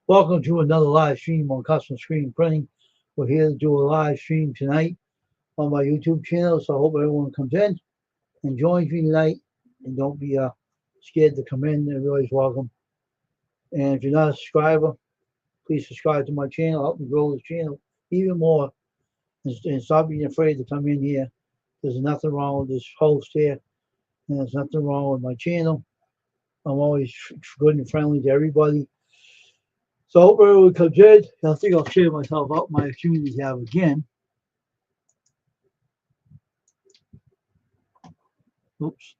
Welcome to another live stream on Custom Screen Printing. We're here to do a live stream tonight on my YouTube channel, so I hope everyone comes in and joins me tonight. And don't be scared to come in. Everybody's welcome. And if you're not a subscriber, please subscribe to my channel. Help me grow this channel even more. And stop being afraid to come in here. There's nothing wrong with this host here. And there's nothing wrong with my channel. I'm always good and friendly to everybody. So I hope everyone comes in. I think I'll share myself out my opportunity tab again. Oops.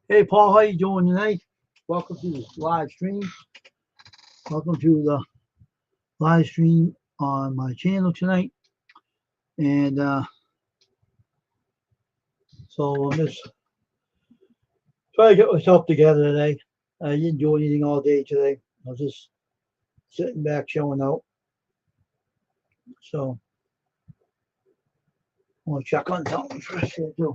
Hey Paul, how you doing tonight? Welcome to this live stream. Welcome to the live stream on my channel tonight. And so I'm just trying to get myself together today. I didn't do anything all day today. I was just sitting back, showing out. So I want to check on something first here too.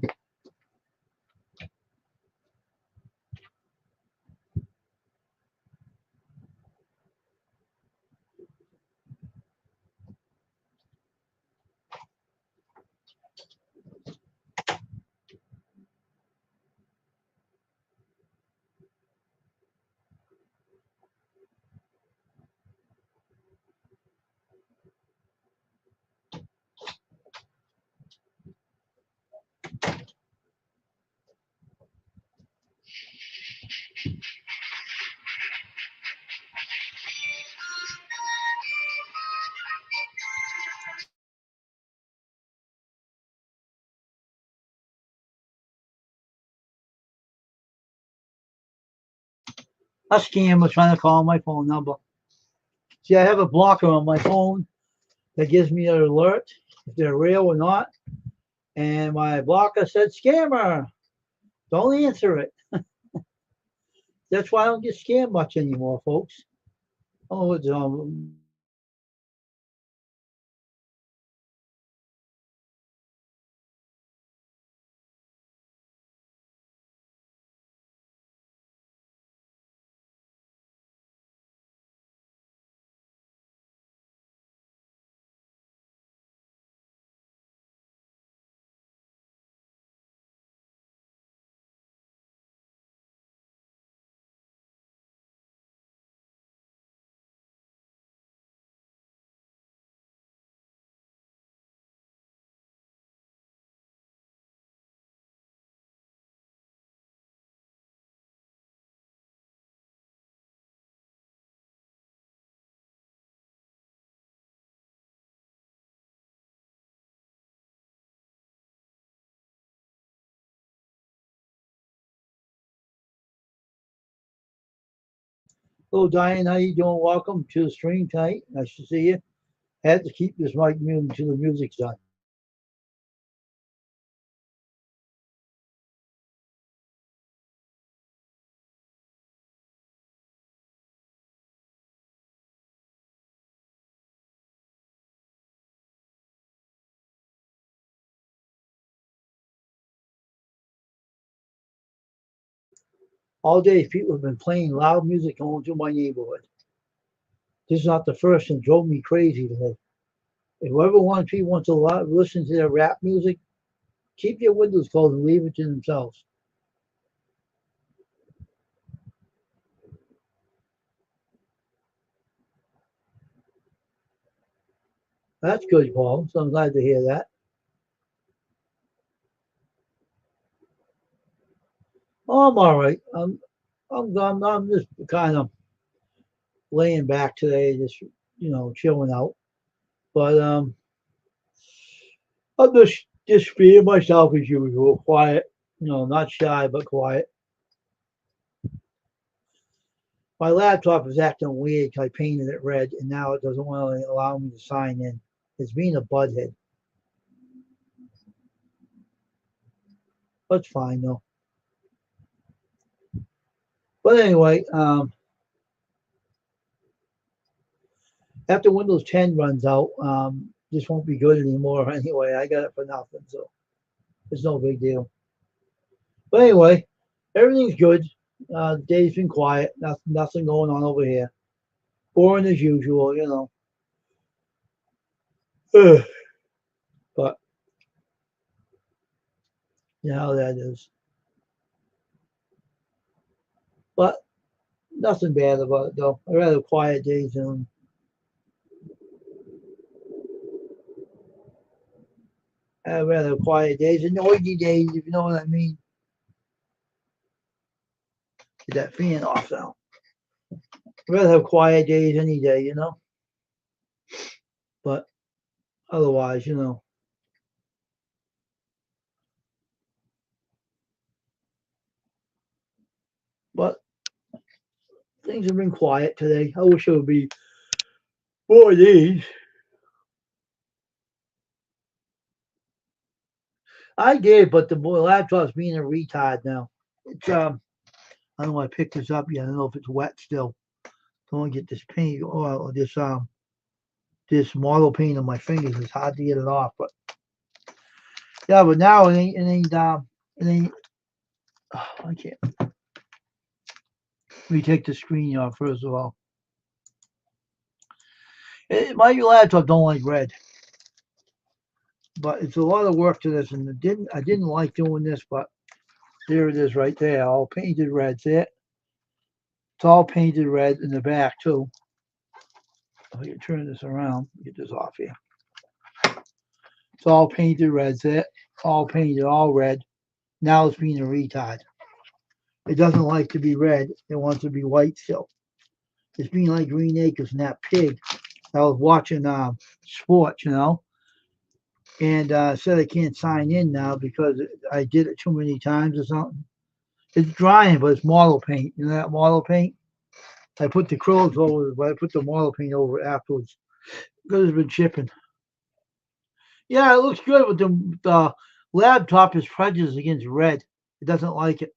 A scammer trying to call my phone number. See, I have a blocker on my phone that gives me an alert if they're real or not. And my blocker said scammer. Don't answer it. That's why I don't get scammed much anymore, folks. Oh, it's Hello, Diane. How you doing? Welcome to the stream tonight. Nice to see you. Had to keep this mic muted until the music's done. All day, people have been playing loud music going through my neighborhood. This is not the first and drove me crazy today. If whoever wants to listen to their rap music, keep your windows closed and leave it to themselves. That's good, Paul. So I'm glad to hear that. Oh, I'm all right. I'm just kind of laying back today, just chilling out. But I'm just being myself as usual, quiet. Not shy but quiet. My laptop is acting weird 'cause I painted it red, and now it doesn't want to allow me to sign in. It's being a butthead. That's fine though. But anyway, after Windows 10 runs out, this won't be good anymore anyway. I got it for nothing, so it's no big deal. But anyway, everything's good. The day's been quiet. Nothing going on over here. Boring as usual. But you know how that is. But nothing bad about it though. I rather quiet days than noisy days, if you know what I mean. Get that fan off now. I'd rather have quiet days any day. But otherwise. But things have been quiet today. I wish it would be more of these. I did, but the laptop's being a retard now. It's I don't know. I picked this up yet. I don't know if it's wet still. Don't want to get this paint or this model paint on my fingers. It's hard to get it off. But yeah, but now it ain't. Oh, I can't. Let me take the screen off first of all. My laptop don't like red, but it's a lot of work to this, and I didn't like doing this, but there it is right there, all painted red. See it? It's all painted red in the back too. If I can turn this around, get this off here. It's all painted red. See it? All painted, all red. Now it's being a retard. It doesn't like to be red. It wants to be white still. It's being like Green Acres and that pig. I was watching sports, and said I can't sign in now because I did it too many times or something. It's drying, but it's model paint. You know that model paint? I put the acrylics over, but I put the model paint over afterwards because it's been chipping. Yeah, it looks good, but the laptop is prejudiced against red. It doesn't like it.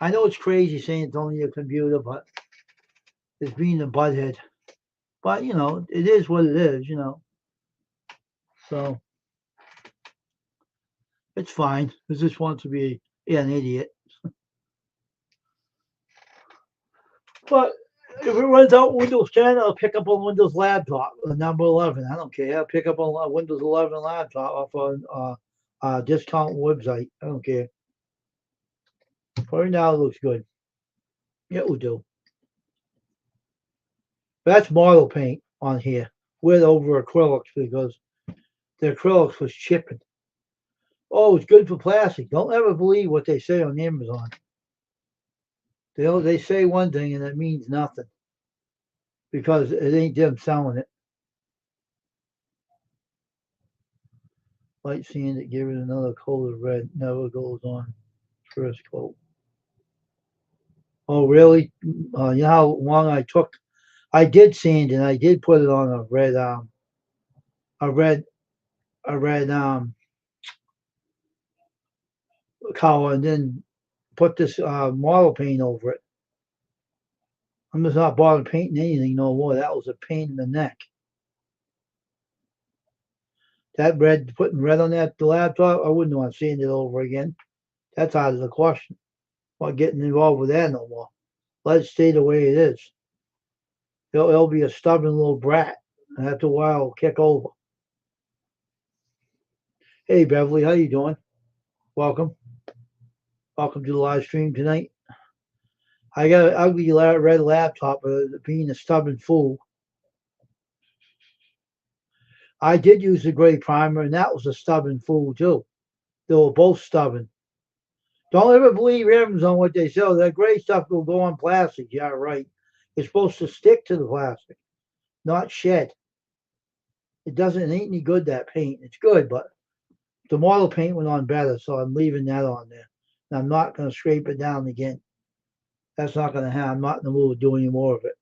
I know it's crazy saying it's only a computer, but it's being a butthead. But it is what it is. So it's fine. It just wants to be an idiot. But if it runs out Windows 10, I'll pick up a Windows laptop, number 11. I don't care. I'll pick up a Windows 11 laptop off a discount website. I don't care. For right now, it looks good. It will do. That's model paint on here with over acrylics because the acrylics was chipping. Oh, it's good for plastic. Don't ever believe what they say on Amazon. They say one thing and it means nothing because it ain't them selling it. Light sand it, give it another coat of red. Never goes on first coat. Oh, really? You know how long I took? I did sand and I did put it on a red, a red, a red color, and then put this model paint over it. I'm just not bothering painting anything no more. That was a pain in the neck. That red, putting red on the laptop, I wouldn't want to sand it over again. That's out of the question. I'm not getting involved with that no more. Let it stay the way it is. It'll be a stubborn little brat, and after a while, it'll kick over. Hey Beverly, how you doing? Welcome. Welcome to the live stream tonight. I got an ugly red laptop, being a stubborn fool. I did use the gray primer, and that was a stubborn fool too. They were both stubborn. Don't ever believe Amazon what they sell. That gray stuff will go on plastic. Yeah, right. It's supposed to stick to the plastic, not shed. It ain't any good, that paint. It's good, but the model paint went on better, so I'm leaving that on there. And I'm not going to scrape it down again. That's not going to happen. I'm not in the mood to do any more of it.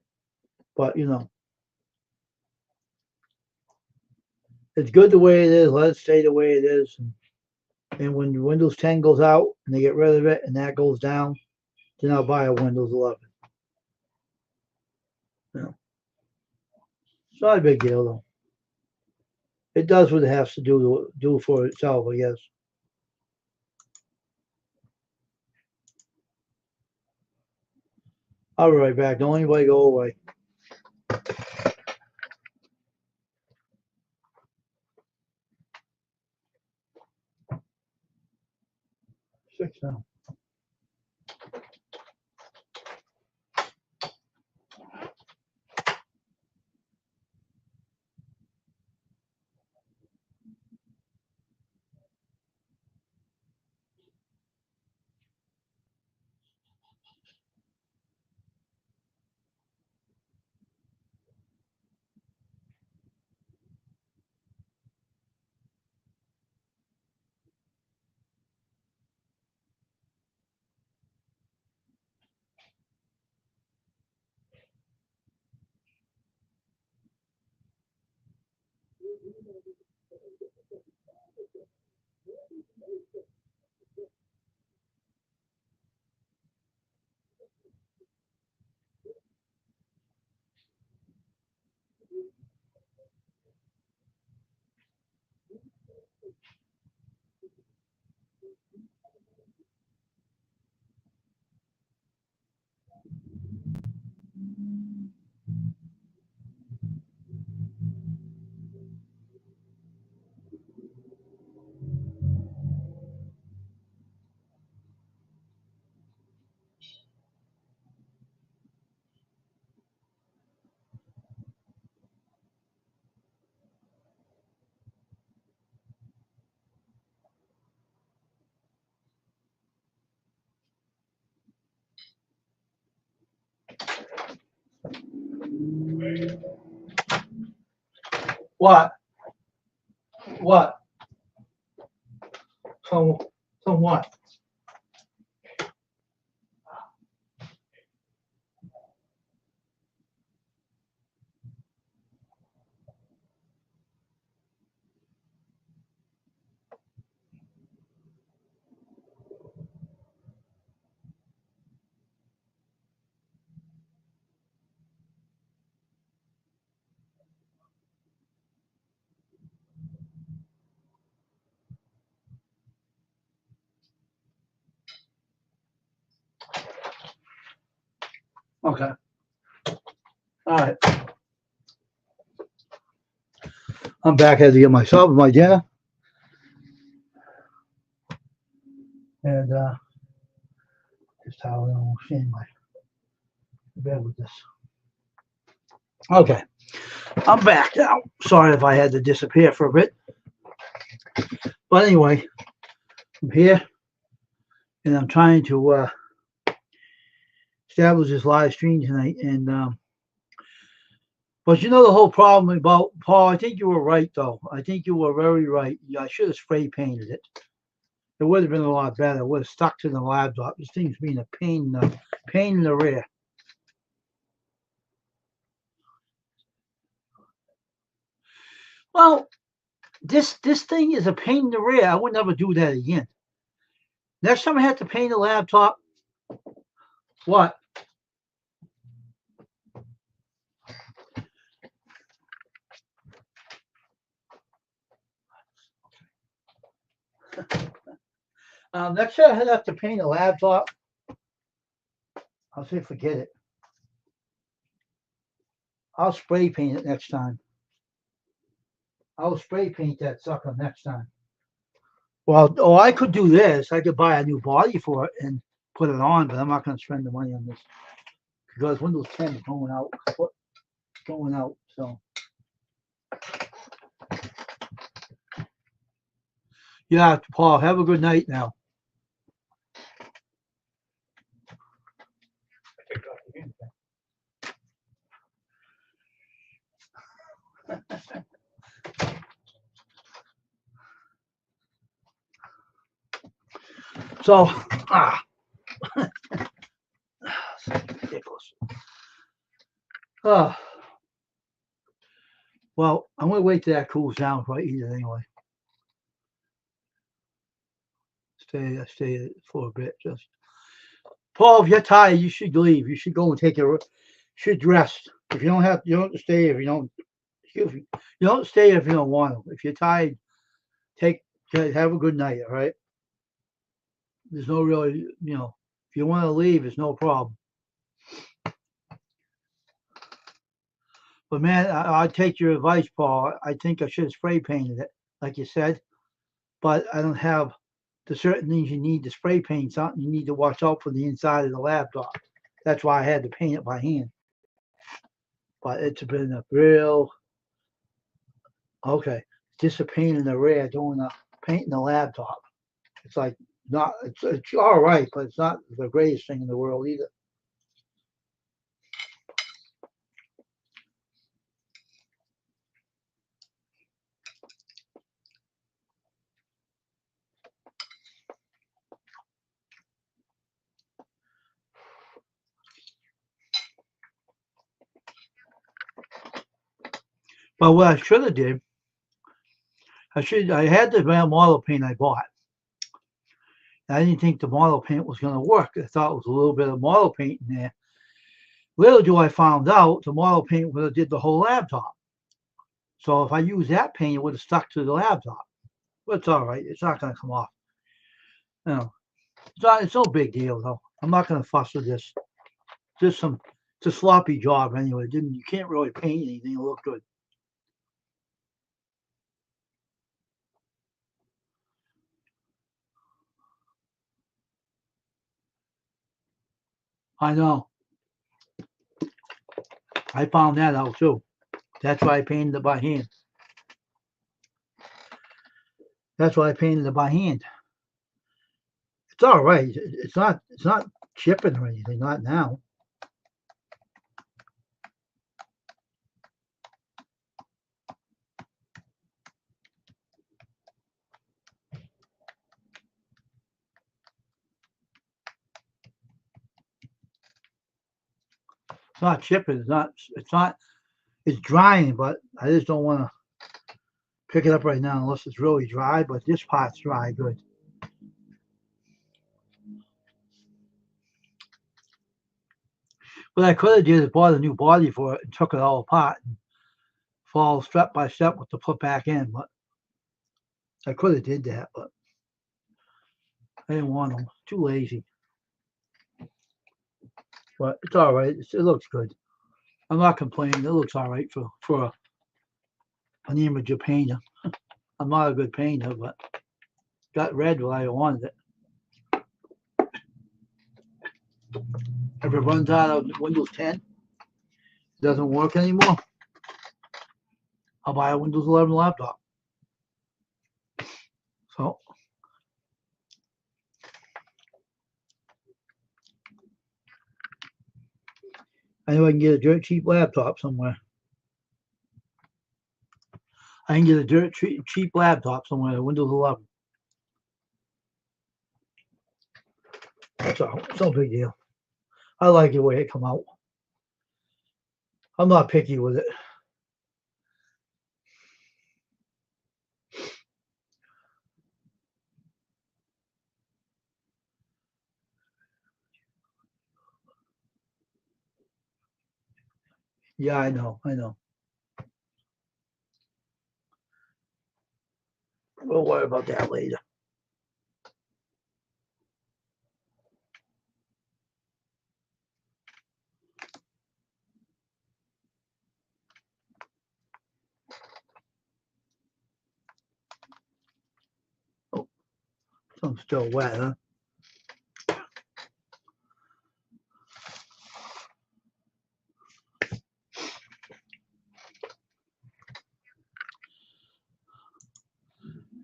But, it's good the way it is. Let it stay the way it is. And when Windows 10 goes out and they get rid of it and that goes down, then I'll buy a Windows 11. It's not a big deal, though. It does what it has to do for itself, I guess. I'll be right back. Don't anybody go away. Six now. What? What? From what? Okay. All right. I'm back. I had to get myself my dinner. And just how I don't stand my bed with this. Okay. I'm back now. Sorry if I had to disappear for a bit. But anyway, I'm here and I'm trying to establish this live stream tonight. And but the whole problem about Paul, I think you were right though. I think you were very right. Yeah, I should have spray painted it. It would have been a lot better. It would have stuck to the laptop. This thing's being a pain in the rear. Well, this thing is a pain in the rear. I would never do that again. Next time I have to paint a laptop, what? Next time I have to paint a laptop, I'll say forget it. I'll spray paint it next time. I'll spray paint that sucker next time. Well, oh, I could do this. I could buy a new body for it and put it on, but I'm not going to spend the money on this because Windows 10 is going out. Going out. So yeah, Paul, have a good night now. So, ridiculous. Well, I'm going to wait till that cools down before I eat it anyway. Stay for a bit. Just Paul, if you're tired, you should leave. You should go and take your. Should rest. If you don't have, you don't have to stay. If you don't, excuse me, you don't stay if you don't want to. If you're tired, have a good night. All right. There's no really, if you want to leave, it's no problem. But man, I take your advice, Paul. I think I should have spray painted it, like you said. But I don't have the certain things you need to spray paint something. You need to watch out for the inside of the laptop. That's why I had to paint it by hand. But it's been a real okay. Just a pain in the rear doing the painting the laptop. It's like not. It's all right, but it's not the greatest thing in the world either. But what I should have did, I had the model paint I bought. I didn't think the model paint was going to work. I thought it was a little bit of model paint in there. Little do I found out the model paint would have did the whole laptop. So if I used that paint, it would have stuck to the laptop. But it's all right. It's not going to come off. It's no big deal though. I'm not going to fuss with this. It's a sloppy job anyway. You can't really paint anything to look good. I know. I found that out too. That's why I painted it by hand. That's why I painted it by hand. It's all right. It's not chipping or anything. Not now. It's not chipping. It's not. It's drying, but I just don't want to pick it up right now unless it's really dry. But this part's dry good. What I could have did is bought a new body for it and took it all apart and follow step by step what to put back in. But I could have did that, but I didn't want to. Too lazy. But it's all right. It looks good. I'm not complaining. It looks all right for an amateur painter. I'm not a good painter, but got red while I wanted it. If it runs out of Windows 10, it doesn't work anymore, I'll buy a Windows 11 laptop. So I know I can get a dirt cheap laptop somewhere. I can get a dirt cheap laptop somewhere, Windows 11. So it's no big deal. I like the way it come out. I'm not picky with it. Yeah, I know. We'll worry about that later. I'm still wet, huh?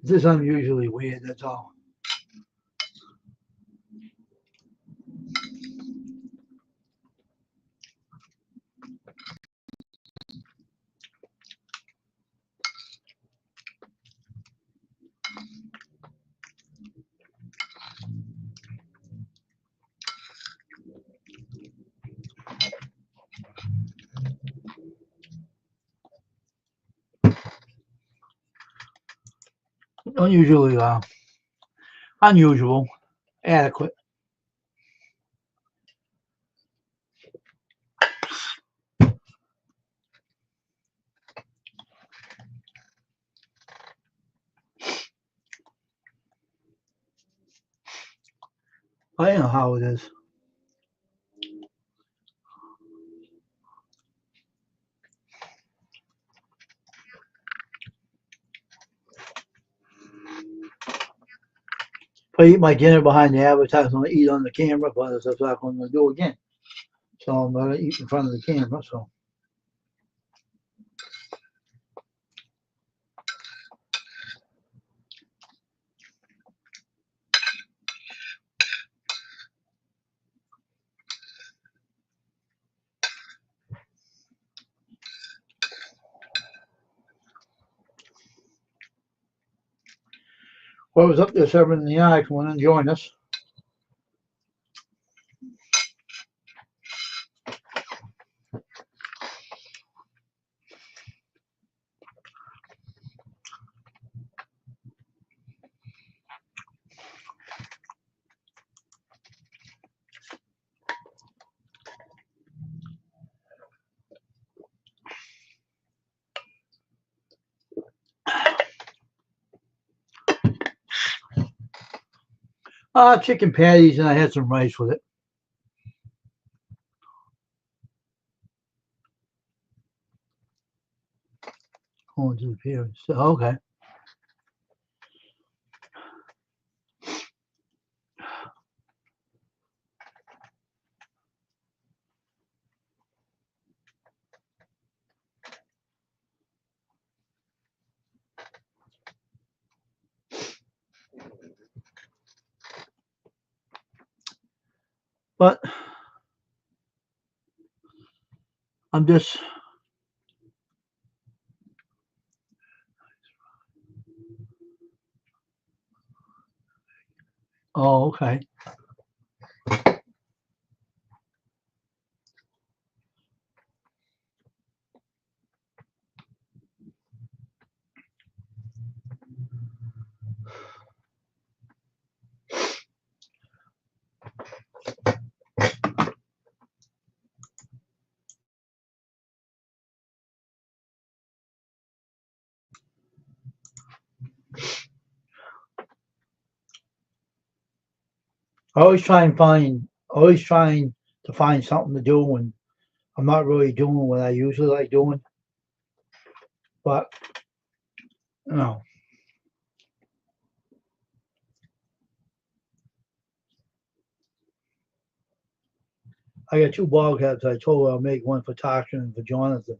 This is unusually weird, that's all. Unusually, unusual, adequate. I know how it is. If I eat my dinner behind the advertisement, I eat on the camera, but that's what I'm going to do again. So I'm going to eat in front of the camera. So whoever's up there serving the eye, come on and join us. Chicken patties, and I had some rice with it. Going to the pier. So, okay. But I'm just. Oh, okay. Always trying to find something to do when I'm not really doing what I usually like doing. But you know, I got two ball caps. I told her I'll make one for Tasha and for Jonathan,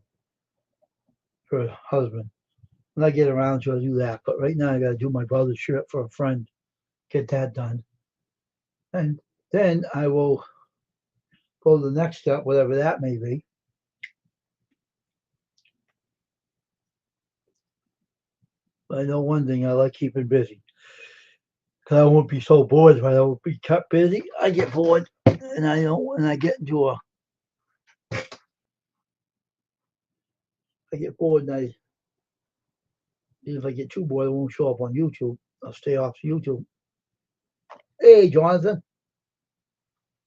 her husband. When I get around to, I'll do that. But right now, I got to do my brother's shirt for a friend. Get that done, and then I will go to the next step, whatever that may be. But I know one thing: I like keeping busy. Because I won't be so bored if I don't be kept busy. I get bored, and I don't. When I get into I get bored, and if I get too bored, I won't show up on YouTube. I'll stay off YouTube. Hey, Jonathan,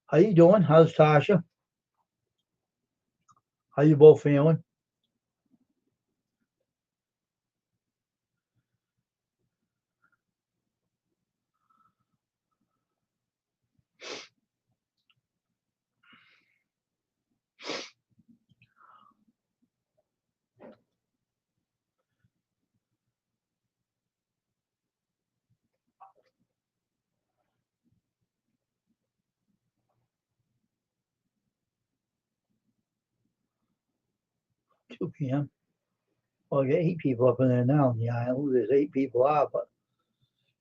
how you doing? How's Tasha? How you both feeling? 2 p.m. Well, I got 8 people up in there now in the island. Who there's 8 people are, but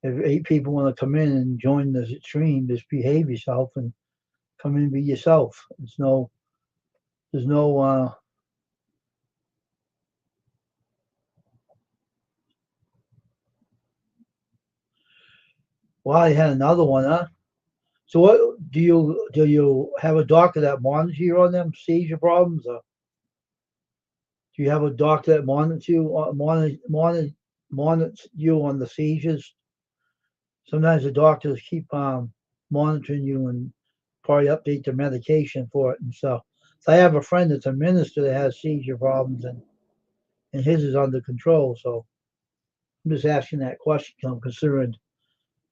if 8 people want to come in and join the stream, just behave yourself and come in and be yourself. There's no, well, I had another one, huh? So what do you have a doctor that monitors you on them seizure problems, or do you have a doctor that monitors you monitors you on the seizures? Sometimes the doctors keep monitoring you and probably update their medication for it and stuff. So I have a friend that's a minister that has seizure problems, and his is under control. So I'm just asking that question 'cause I'm concerned.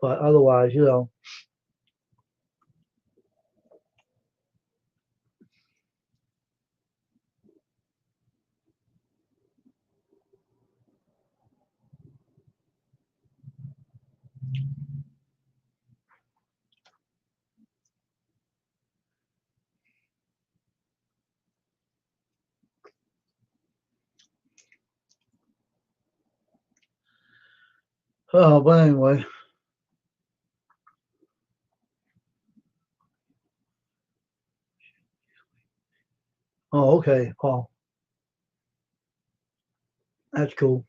But otherwise, oh, but anyway. Oh, okay, Paul. That's cool.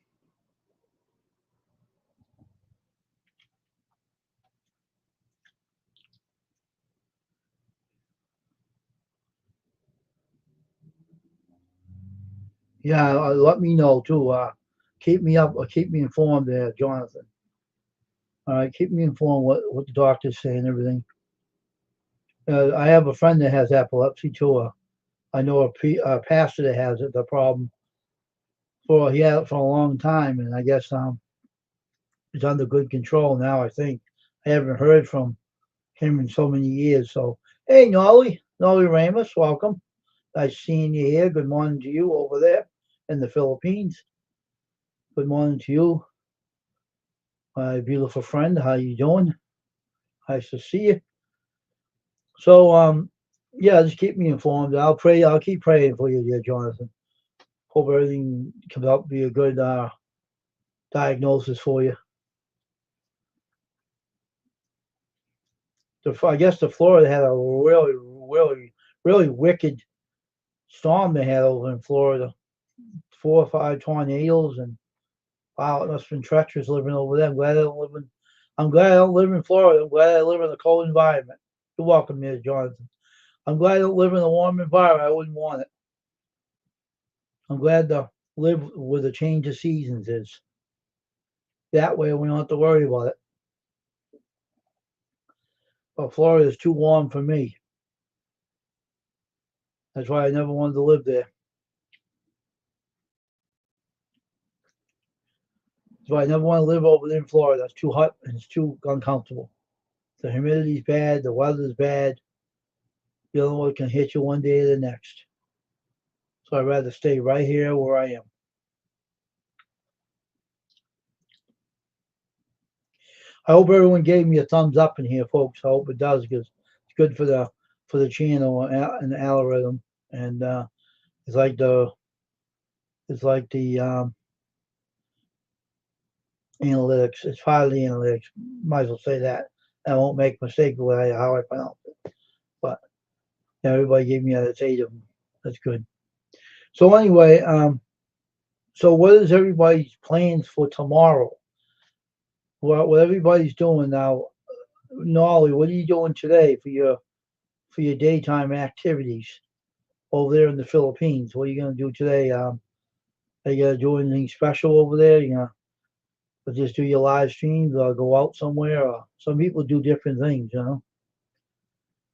Yeah, let me know too. Keep me up, keep me informed there, Jonathan. All right, keep me informed what the doctors say and everything. I have a friend that has epilepsy too. I know a pastor that has it. The problem he had it for a long time, and I guess it's under good control now. I think I haven't heard from him in so many years. So, hey, Nolly Ramos, welcome. Nice seeing you here. Good morning to you over there in the Philippines. Good morning to you, my beautiful friend. How you doing? Nice to see you. So, yeah, just keep me informed. I'll pray. I'll keep praying for you, dear Jonathan. Hope everything comes out to be a good diagnosis for you. I guess the Florida had a really wicked storm they had over in Florida. 4 or 5 tornadoes, and wow, it must have been treacherous living over there. I'm glad I don't live in Florida. I'm glad I live in a cold environment. You're welcome, Ms. Jonathan. I'm glad I don't live in a warm environment. I wouldn't want it. I'm glad to live where the change of seasons is. That way we don't have to worry about it. But Florida is too warm for me. That's why I never wanted to live there. That's why I never want to live over there in Florida. It's too hot and it's too uncomfortable. The humidity's bad. The weather's bad. You don't know what can hit you one day or the next. So I'd rather stay right here where I am. I hope everyone gave me a thumbs up in here, folks. I hope it does because it's good for the channel and the algorithm. And it's like the analytics. It's part of the analytics. Might as well say that. I won't make a mistake with how I pronounce it. But yeah, everybody gave me a 8 of them. That's good. So anyway, so what is everybody's plans for tomorrow? What everybody's doing now? Nolly, what are you doing today for your daytime activities over there in the Philippines? What are you gonna do today? Are you gonna do anything special over there? You know, or just do your live streams or go out somewhere? Or some people do different things, you know.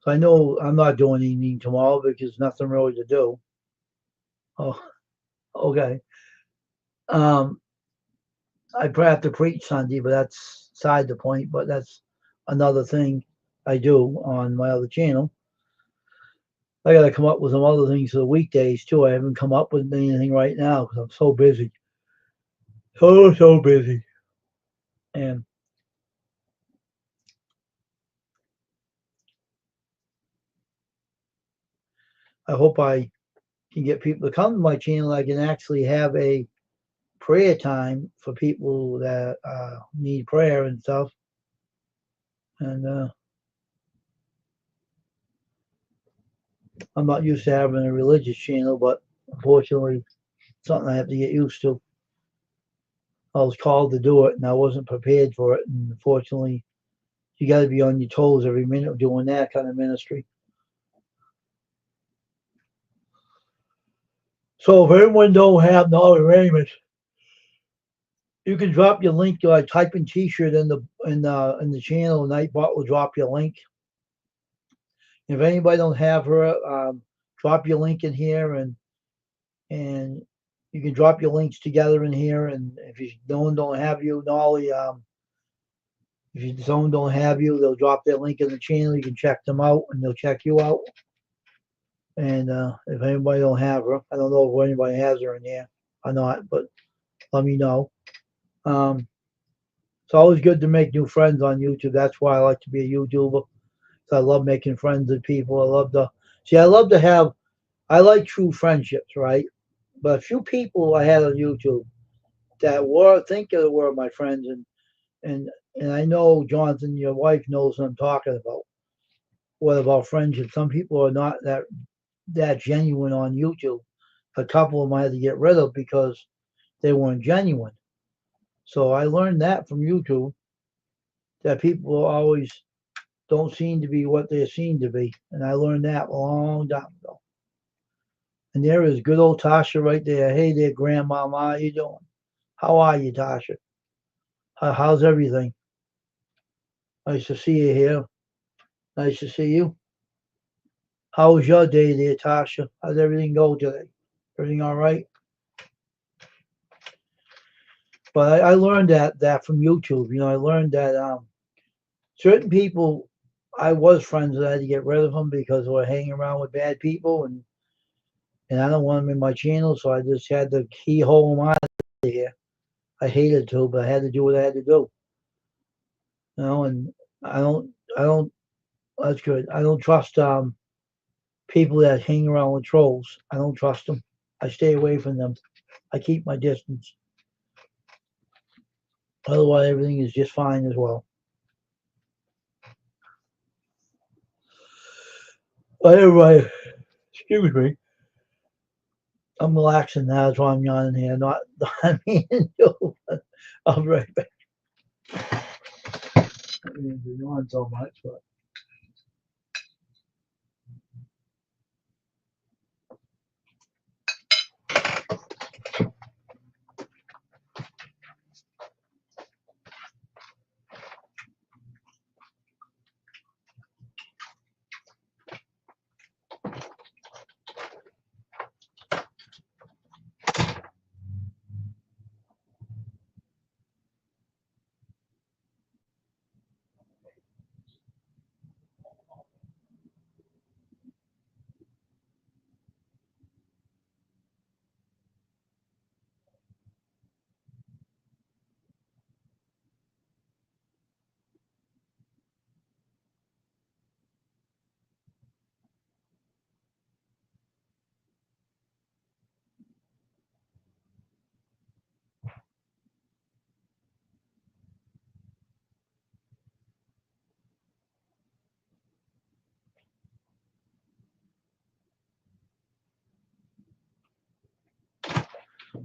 So I know I'm not doing anything tomorrow because nothing really to do. Oh, okay. Um, I probably have to preach Sunday, but that's side the point. But that's another thing I do on my other channel. I got to come up with some other things for the weekdays too. I haven't come up with anything right now because I'm so busy, so busy. And I hope I can get people to come to my channel, I can actually have a prayer time for people that need prayer and stuff. And I'm not used to having a religious channel, but unfortunately, something I have to get used to. I was called to do it, and I wasn't prepared for it. And unfortunately, you got to be on your toes every minute doing that kind of ministry. So if everyone don't have Nolly Raymond, you can drop your link. Type in T-shirt in the channel, and Nightbot will drop your link. If anybody don't have her, drop your link in here, and you can drop your links together in here. And if someone don't have you, Nolly, if someone don't have you, they'll drop their link in the channel. You can check them out, and they'll check you out. And if anybody don't have her, I don't know if anybody has her in there or not, but let me know. It's always good to make new friends on YouTube. That's why I like to be a YouTuber. I love making friends with people. I like true friendships, right? But a few people I had on YouTube that were my friends, and I know, Jonathan, your wife knows what I'm talking about. What about friendship? Some people are not that genuine on YouTube. A couple of them I had to get rid of because they weren't genuine. So I learned that from YouTube, that people always don't seem to be what they seem to be. And I learned that a long time ago. And there is good old Tasha right there. Hey there, Grandmama, how you doing? How are you, Tasha? How's everything? Nice to see you here. Nice to see you. How was your day there, Tasha? How's everything go today? Everything all right? But I learned that from YouTube. I learned that certain people, I was friends with, I had to get rid of them because they were hanging around with bad people, and I don't want them in my channel, so I just had to keyhole them out of here. I hated to, but I had to do what I had to do. And I don't. That's good. I don't trust people that hang around with trolls. I don't trust them. I stay away from them. I keep my distance. Otherwise, everything is just fine as well. Anyway, excuse me. I'm relaxing now. That's why I'm yawning here. I mean, I'll be right back. I mean, to yawn so much, but.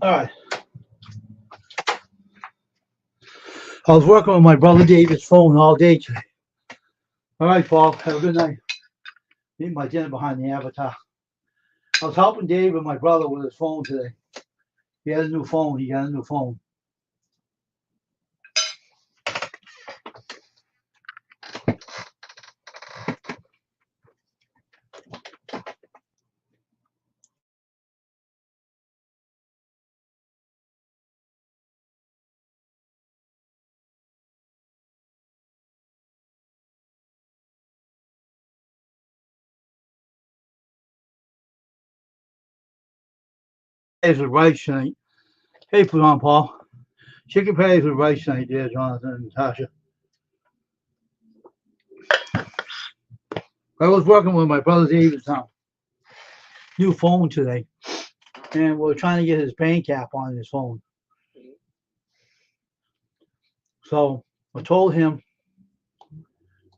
All right. I was working on my brother David's phone all day today. All right, Paul. Have a good night. Eat my dinner behind the avatar. I was helping Dave and my brother with his phone today. He has a new phone. He got a new phone. Patties with rice tonight. Hey, put on, Paul. Chicken patties with rice tonight, there, Jonathan and Natasha. I was working with my brother David's house. new phone today, and we're trying to get his bank app on his phone. So I told him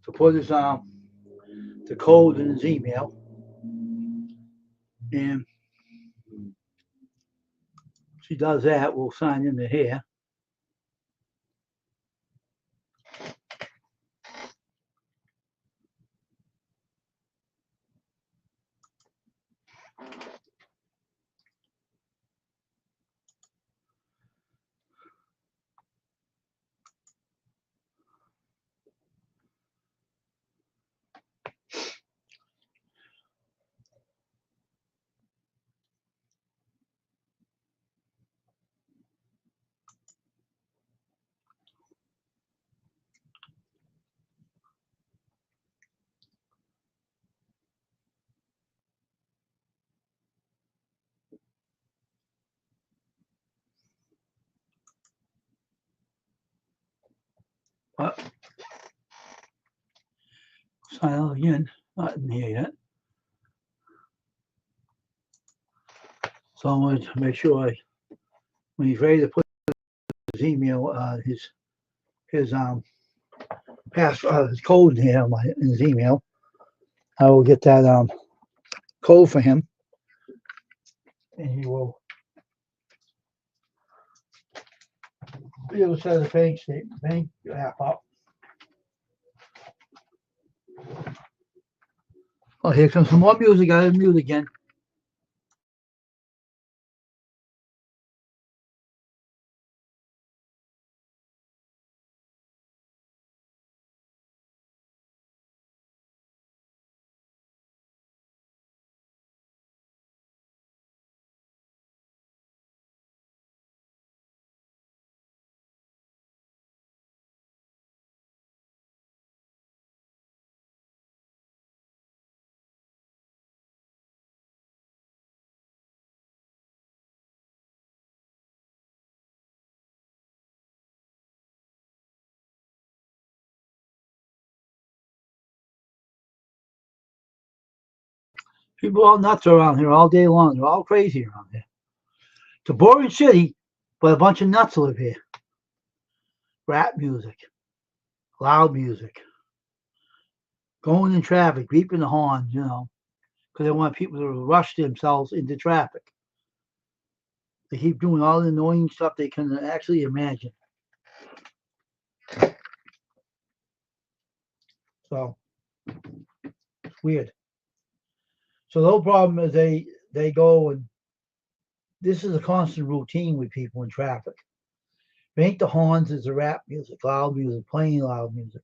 to put his the code in his email, and if he does that, we'll sign into here. But sign out again. Not in here yet. So I'm going to make sure when he's ready to put his email, his his code in here in his email, I will get that code for him, and he will be able to set the bank app up. Oh, here comes some more music. I didn't mute again. People are nuts around here all day long. They're all crazy around here. It's a boring city, but a bunch of nuts live here. Rap music, loud music, going in traffic, beeping the horns, because they want people to rush themselves into traffic. They keep doing all the annoying stuff they can actually imagine. So it's weird. So the whole problem is they go, and this is a constant routine with people in traffic. If it ain't the horns, it's the rap music, loud music, playing loud music.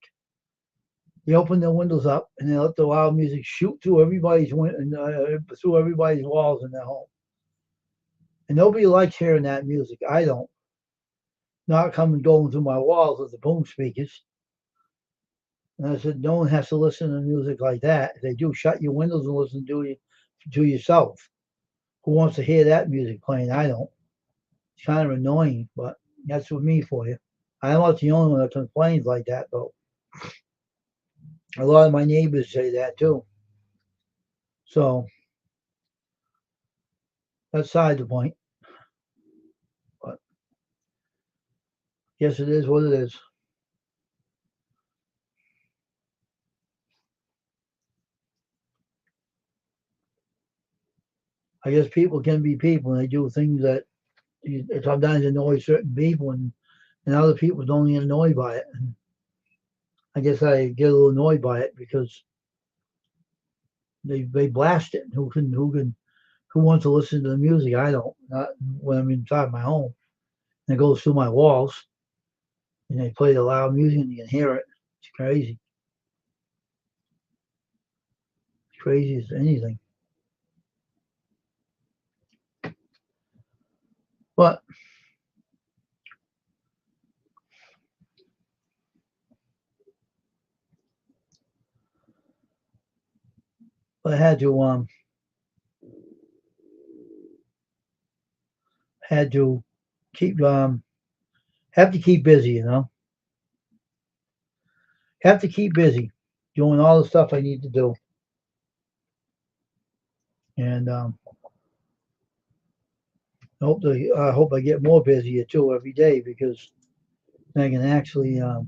They open their windows up and they let the loud music shoot through everybody's through everybody's walls in their home. And nobody likes hearing that music. I don't. Not coming going through my walls with the boom speakers. And I said, no one has to listen to music like that. If they do, shut your windows and listen to yourself. Who wants to hear that music playing? I don't. It's kind of annoying, but that's with me for you. I'm not the only one that complains like that, though. A lot of my neighbors say that too. So that's side the point. But yes, it is what it is. I guess people can be people, and they do things that sometimes annoy certain people, and other people don't get annoyed by it. And I guess I get a little annoyed by it because they blast it. Who wants to listen to the music? I don't. Not when I'm inside my home. And it goes through my walls, and they play the loud music, and you can hear it. It's crazy. It's crazy as anything. But I had to keep have to keep busy, have to keep busy doing all the stuff I need to do. And I hope I get more busier too every day because I can actually huh,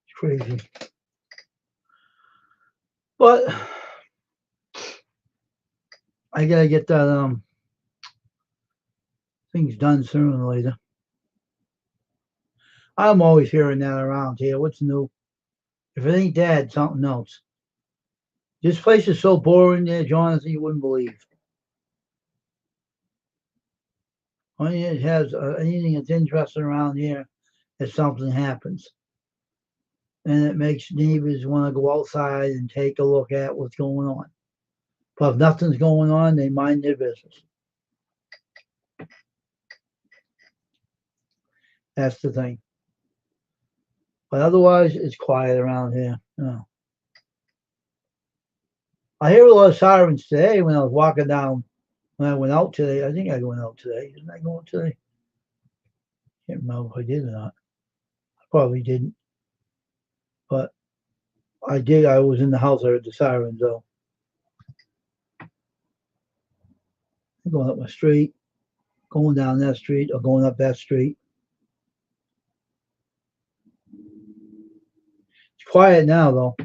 it's crazy. But I gotta get that things done sooner or later. I'm always hearing that around here. What's new? If it ain't that, something else. This place is so boring there, Jonathan, you wouldn't believe. Only it has anything that's interesting around here if something happens. And it makes neighbors want to go outside and take a look at what's going on. But if nothing's going on, they mind their business. That's the thing. But otherwise, it's quiet around here. No. I hear a lot of sirens today when I was walking down. When I went out today, I think I went out today. Didn't I go out today? Can't remember if I did or not. I probably didn't, but I did. I was in the house. I heard the sirens though. Going up my street, going down that street, or going up that street. It's quiet now though.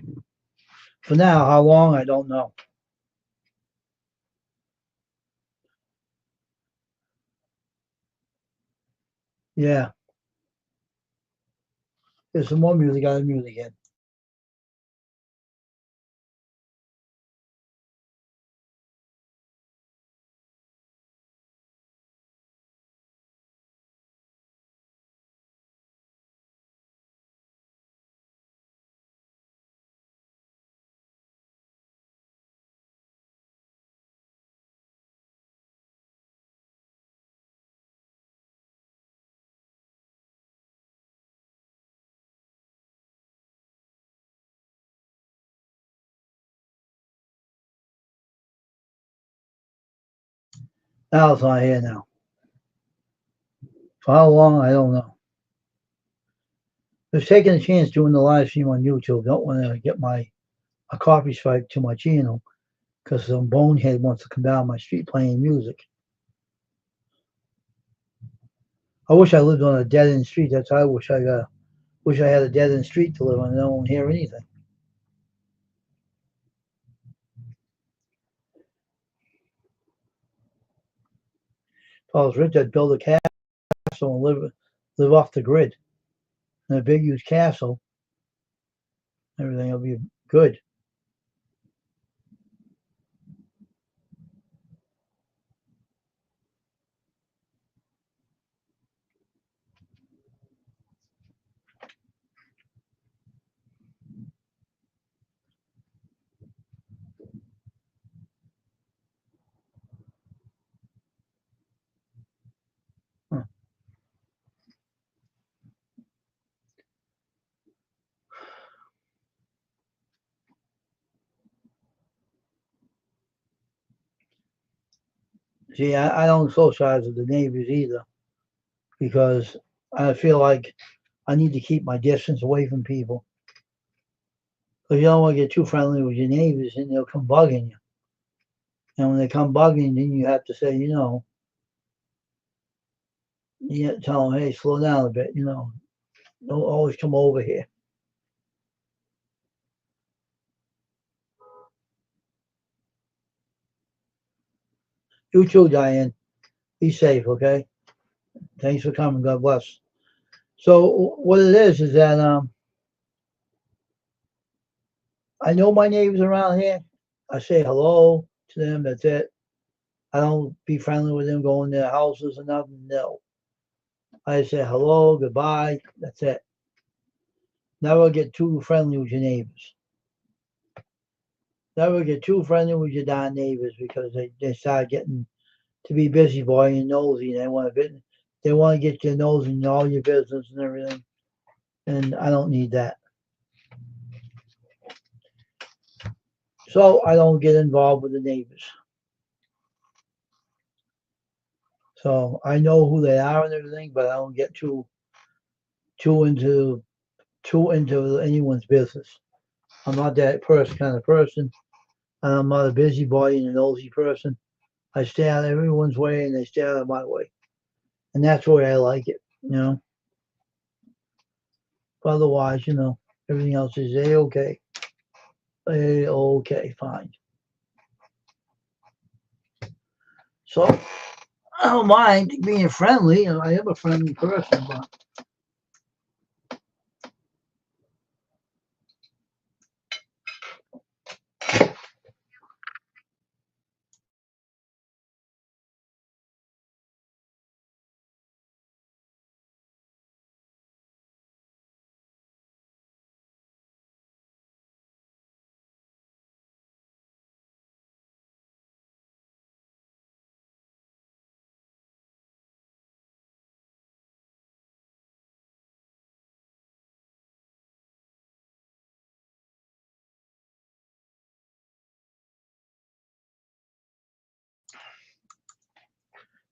For now, how long I don't know. Yeah, there's some more music. I have music in. Now it's not here now. For how long I don't know. I was taking a chance doing the live stream on YouTube. Don't want to get my a copy strike to my channel because some bonehead wants to come down my street playing music. I wish I lived on a dead end street. That's how I wish I got. Wish I had a dead end street to live on and I don't hear anything. If I was rich, I'd build a castle and live off the grid. And a big huge castle, everything will be good. Huh. See, I don't socialize with the neighbors either because I feel like I need to keep my distance away from people. Because you don't want to get too friendly with your neighbors and they'll come bugging you. And when they come bugging, then you have to say, you have to tell them, hey, slow down a bit, don't always come over here. You too, Diane. Be safe, okay? Thanks for coming. God bless. So what it is that I know my neighbors around here. I say hello to them. That's it. I don't be friendly with them, go in their houses or nothing. No. I say hello, goodbye. That's it. Never get too friendly with your neighbors. Never get too friendly with your darn neighbors because they start getting to be busy boy and nosy. They want to get your nose in all your business and everything. And I don't need that. So I don't get involved with the neighbors. So I know who they are and everything, but I don't get too into anyone's business. I'm not that kind of person. And I'm not a busybody and a nosy person. I stay out of everyone's way and they stay out of my way. And that's the way I like it. But otherwise, everything else is A-okay. A-okay, fine. So I don't mind being friendly. I am a friendly person, but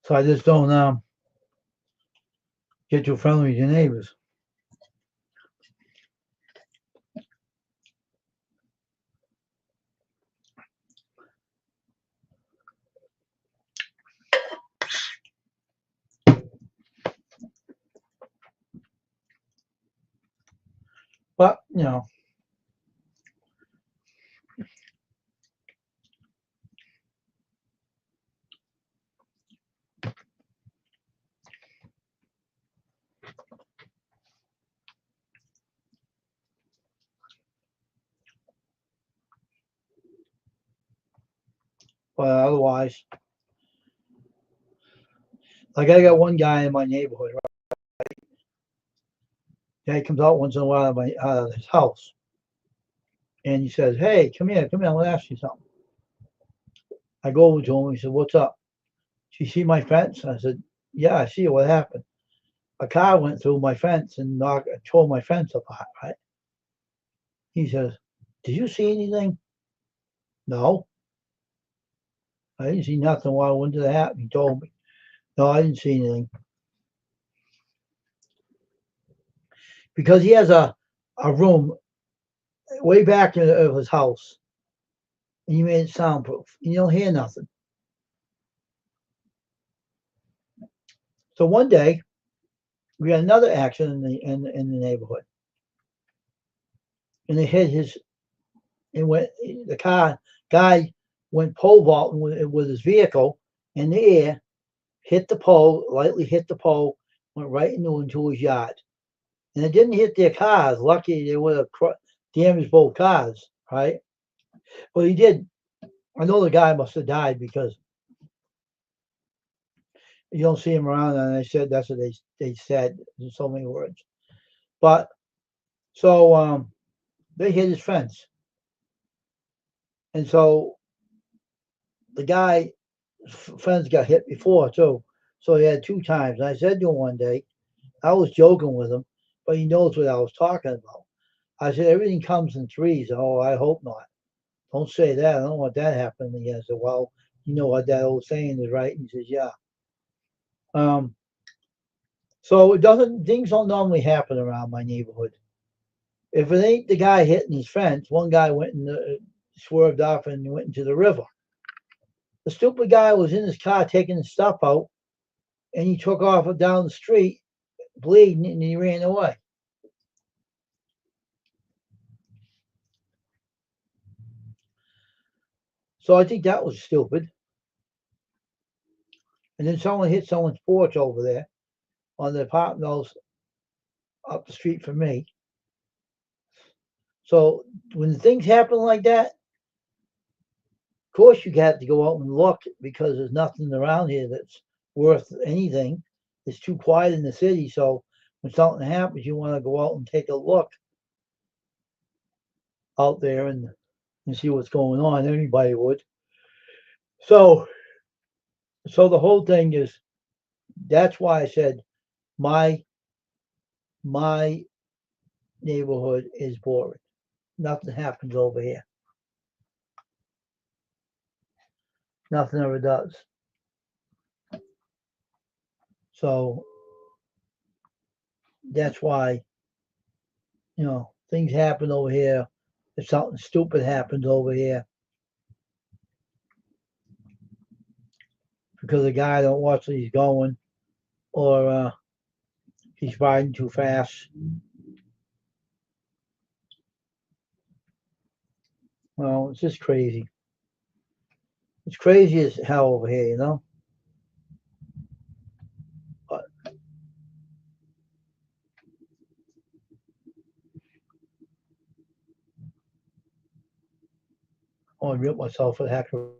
so I just don't get too friendly with your neighbors. But otherwise, like I got one guy in my neighborhood. Right? Yeah, he comes out once in a while out of his house, and he says, "Hey, come here, I want to ask you something." I go over to him. He said, "What's up? Do you see my fence?" I said, "Yeah, I see it. What happened?" A car went through my fence and tore my fence apart. Right? He says, "Did you see anything?" No, I didn't see nothing. Why? When did it happen? He told me. No, I didn't see anything because he has a room way back of his house, and he made it soundproof. And you don't hear nothing. So one day we had another accident in the neighborhood, and it hit his. It went the guy went pole vaulting with his vehicle in the air, hit the pole, lightly hit the pole, went right into his yard, and it didn't hit their cars. Lucky they would have damaged both cars, right? Well, he did. I know the guy must have died because you don't see him around, and they said that's what they said in so many words. But so they hit his fence, and so the guy fence got hit before too. So he had two times. And I said to him one day, I was joking with him, but he knows what I was talking about. I said everything comes in threes. Oh, I hope not. Don't say that. I don't want that happening again. I said, well, You know what that old saying is, right? And he says, yeah. So it doesn't. Things don't normally happen around my neighborhood. If it ain't the guy hitting his fence, one guy went and swerved off and went into the river. The stupid guy was in his car taking his stuff out, and he took off down the street bleeding, and he ran away. So I think that was stupid. And then someone hit someone's porch over there on the apartment house up the street from me. So when things happen like that, of course you have to go out and look because there's nothing around here that's worth anything. It's too quiet in the city. So when something happens, you want to go out and take a look out there and see what's going on. Anybody would. So the whole thing is, that's why I said my neighborhood is boring. Nothing happens over here. Nothing ever does. So that's why, things happen over here. If something stupid happens over here, because the guy don't watch where he's going, or he's riding too fast. Well, it's just crazy. It's crazy as hell over here, But I want to mute myself for the heck of it.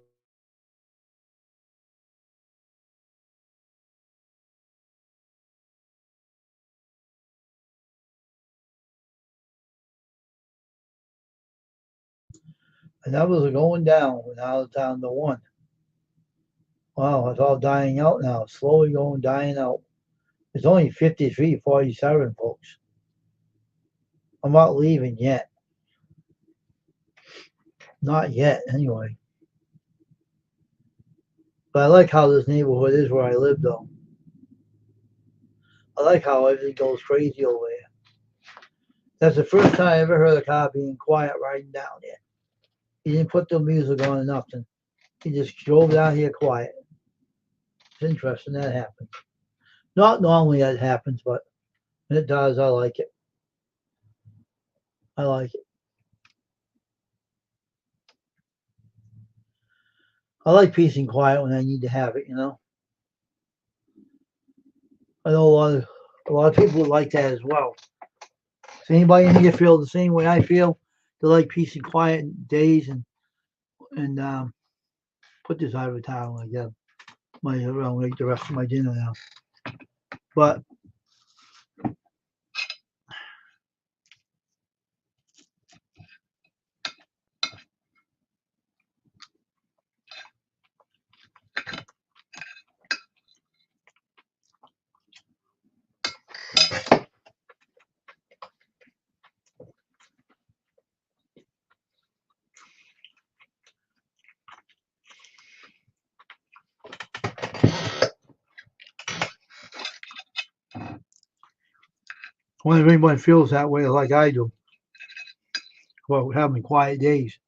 The numbers are going down. We're now down to 1. Wow, it's all dying out now. Slowly dying out. It's only 53:47, folks. I'm not leaving yet. Not yet, anyway. But I like how this neighborhood is where I live, though. I like how everything goes crazy over here. That's the first time I ever heard a car being quiet riding down here. He didn't put the music on or nothing. He just drove down here quiet. It's interesting that happens. Not normally that happens, but when it does, I like it. I like it. I like peace and quiet when I need to have it, I know a lot of people would like that as well. Does anybody in here feel the same way I feel? They like peace and quiet days and put this ivory towel like that. I'll eat the rest of my dinner now. But I wonder if anybody feels that way like I do. Well, having quiet days.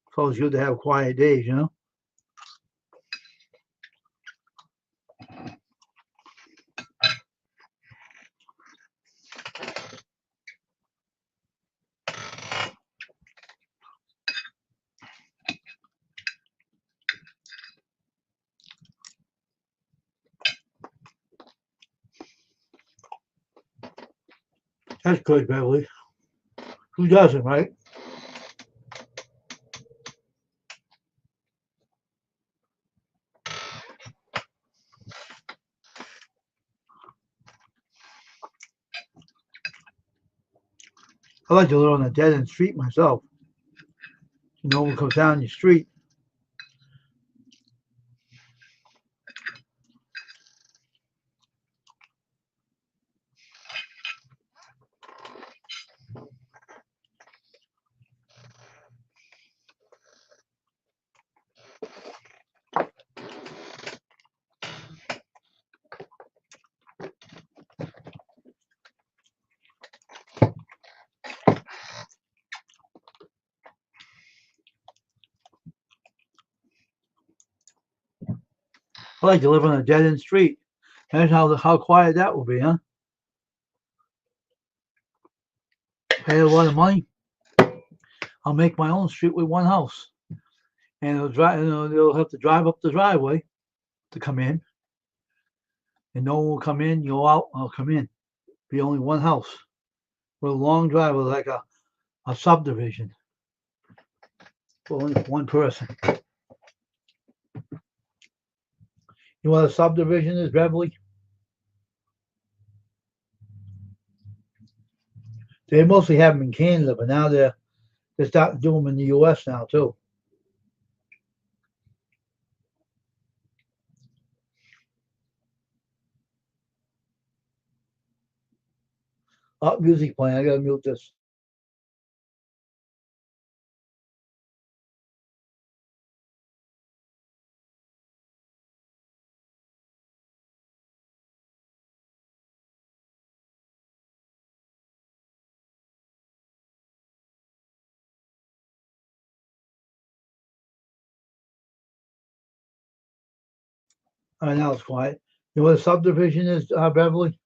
It's always good to have quiet days, That's good, Beverly. Who doesn't, right? I like to live on a dead end street myself. No one comes down the street. I like to live on a dead end street. Imagine how quiet that will be, huh? Pay a lot of money. I'll make my own street with one house, and it'll drive. They'll have to drive up the driveway to come in, and no one will come in. You go out, I'll come in. Be only one house with a long driveway, like a subdivision for only one person. You know what a subdivision is, Beverly? They mostly have them in Canada, but now they're starting to do them in the U.S. now too. Oh, music playing. I gotta mute this. All right, now it's quiet. You know what a subdivision is, Beverly?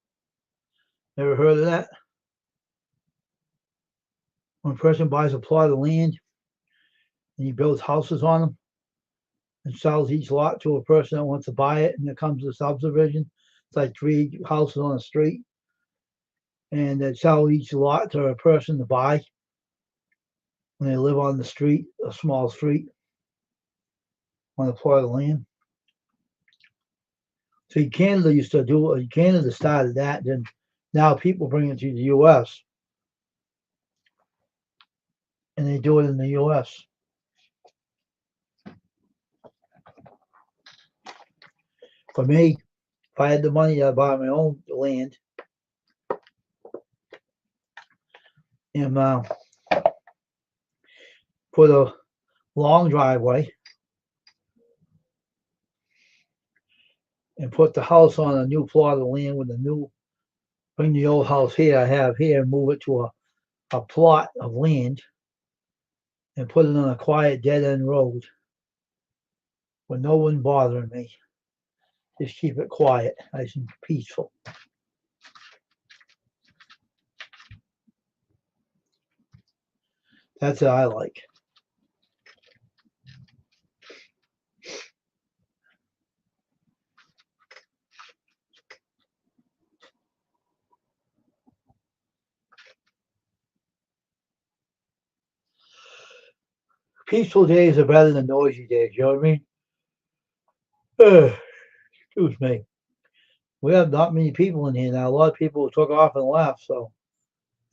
Ever heard of that? When a person buys a plot of land and he builds houses on them and sells each lot to a person that wants to buy it, and it comes to subdivision. It's like 3 houses on a street, and they sell each lot to a person to buy when they live on the street, a small street, on a plot of land. So Canada used to do it. Canada started that. Then now people bring it to the U.S. and they do it in the U.S. For me, if I had the money, I'd buy my own land and put a long driveway and put the house on a new plot of land with bring the old house here I have here and move it to a plot of land and put it on a quiet dead end road with no one bothering me. Just keep it quiet, nice and peaceful. That's what I like. Peaceful days are better than noisy days, you know what I mean? Excuse me. We have not many people in here now. A lot of people took off and left, so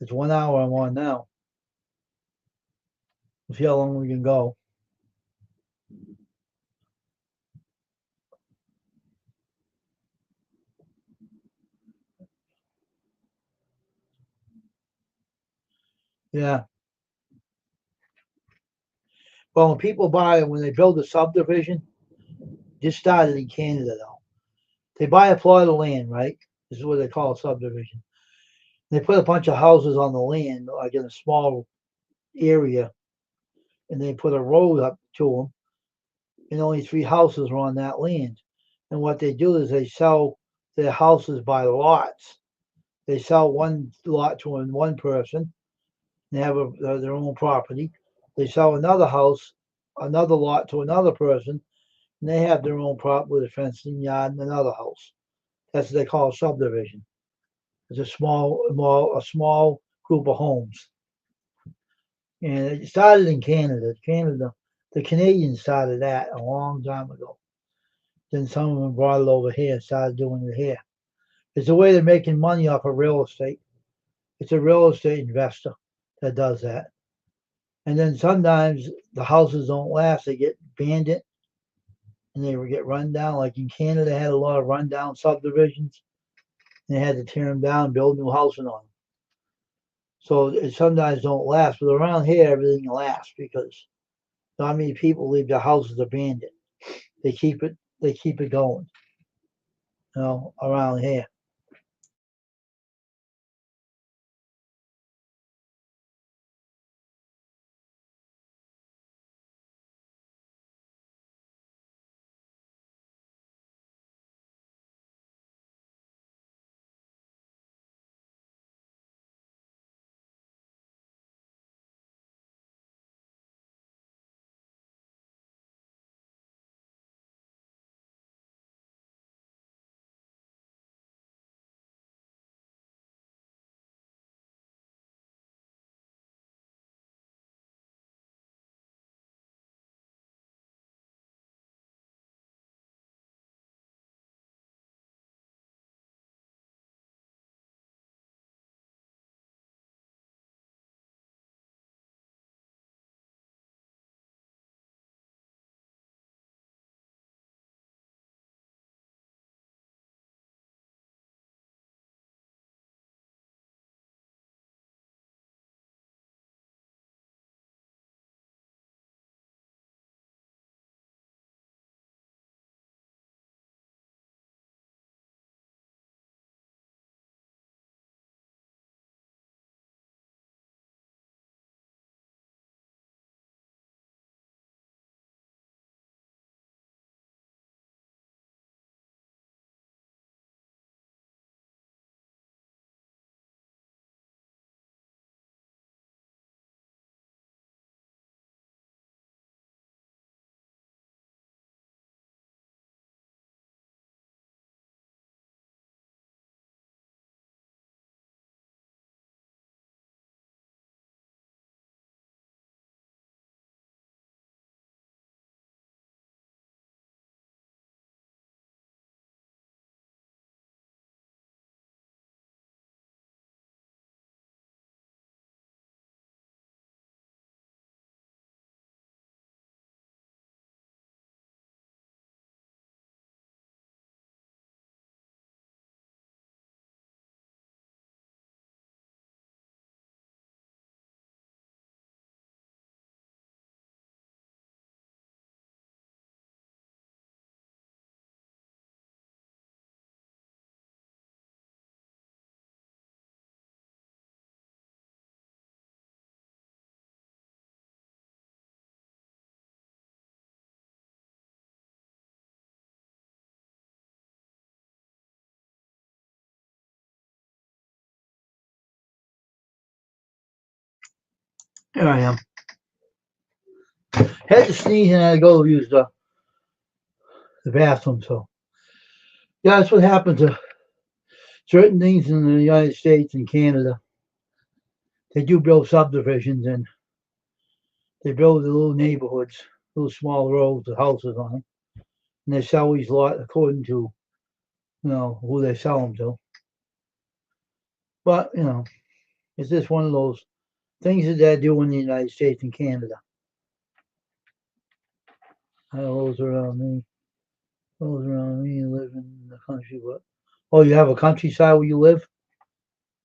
it's 1 hour I'm on now. We'll see how long we can go. Yeah. Well, when people buy, when they build a subdivision, just started in Canada though. They buy a plot of land, right? This is what they call a subdivision. They put a bunch of houses on the land, like in a small area, and they put a road up to them, and only 3 houses are on that land. And what they do is they sell their houses by lots. They sell one lot to one person. They have their own property. They sell another house, another lot to another person, and they have their own property with a fencing yard and another house. That's what they call a subdivision. It's a small group of homes. And it started in Canada. The Canadians started that a long time ago. Then some of them brought it over here and started doing it here. It's a way they're making money off of real estate. It's a real estate investor that does that. And then sometimes the houses don't last. They get abandoned and they get run down. Like in Canada, they had a lot of rundown subdivisions. And they had to tear them down and build new housing on them. So it sometimes don't last. But around here, everything lasts because not many people leave their houses abandoned. They keep it going, around here. Here I am. Had to sneeze and I had to go use the bathroom. So yeah, that's what happens to certain things in the United States and Canada. They do build subdivisions and they build the little neighborhoods, little small roads with houses on them, and they sell these lots according to who they sell them to. But it's just one of those things that they do in the United States and Canada. Those around me. Those around me live in the country. But oh, you have a countryside where you live?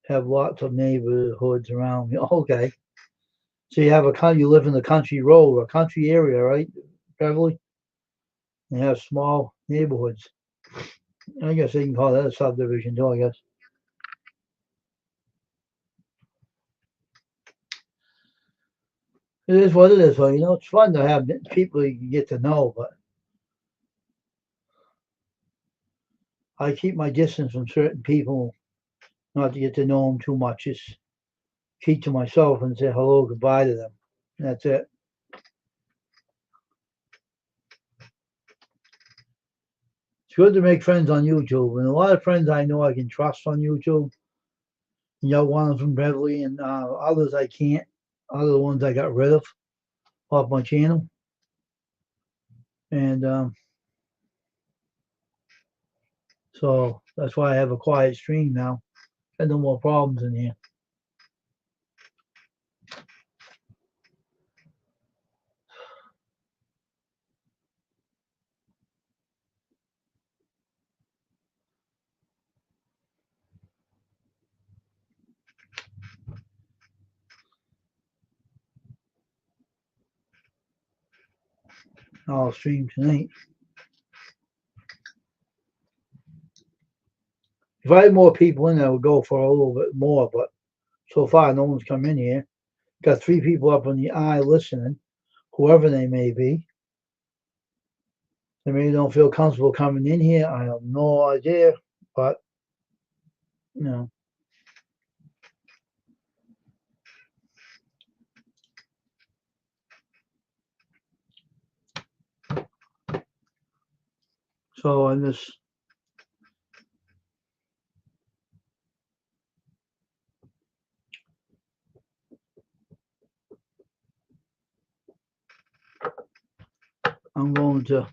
Have lots of neighborhoods around you. Okay. So you live in the country road or country area, right, Beverly? You have small neighborhoods. I guess they can call that a subdivision too, I guess. It is what it is. So, it's fun to have people you can get to know, but I keep my distance from certain people, not to get to know them too much. Just keep to myself and say hello, goodbye to them. And that's it. It's good to make friends on YouTube, and a lot of friends I know I can trust on YouTube. One from Beverly, and others I can't. Other ones I got rid of off my channel, and so that's why I have a quiet stream now. Got no more problems in here. I'll stream tonight. If I had more people in there, I would go for a little bit more, but so far no one's come in here. Got 3 people up on the eye listening, whoever they may be. They maybe don't feel comfortable coming in here. I have no idea, but So I'm just I'm going to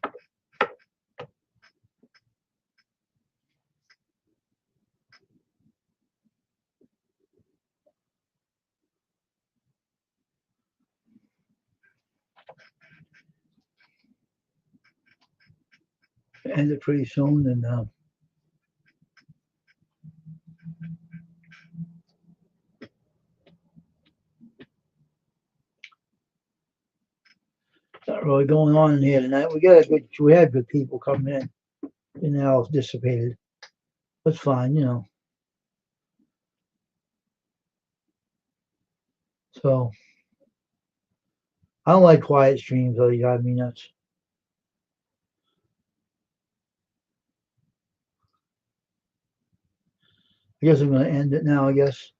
end it pretty soon, and not really going on in here tonight. We had good people coming in, and they all dissipated. That's fine. So I don't like quiet streams, though. You got me nuts. I guess I'm going to end it now. I guess.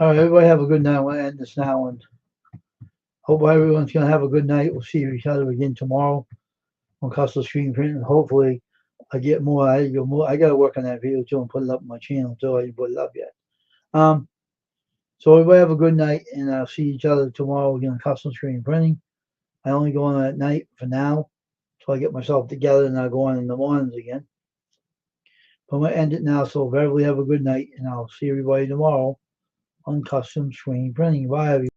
All right, everybody have a good night. I want to end this now, and hope everyone's going to have a good night. We'll see each other again tomorrow on Custom Screen Print, and hopefully I get more. I got to work on that video too and put it up on my channel too. I didn't put it up yet. So everybody have a good night, and I'll see each other tomorrow again on Custom Screen Printing. I only go on at night for now, so I get myself together, and I'll go on in the mornings again. But I'm going to end it now, so everybody have a good night, and I'll see everybody tomorrow on Custom Screen Printing. Bye, everybody.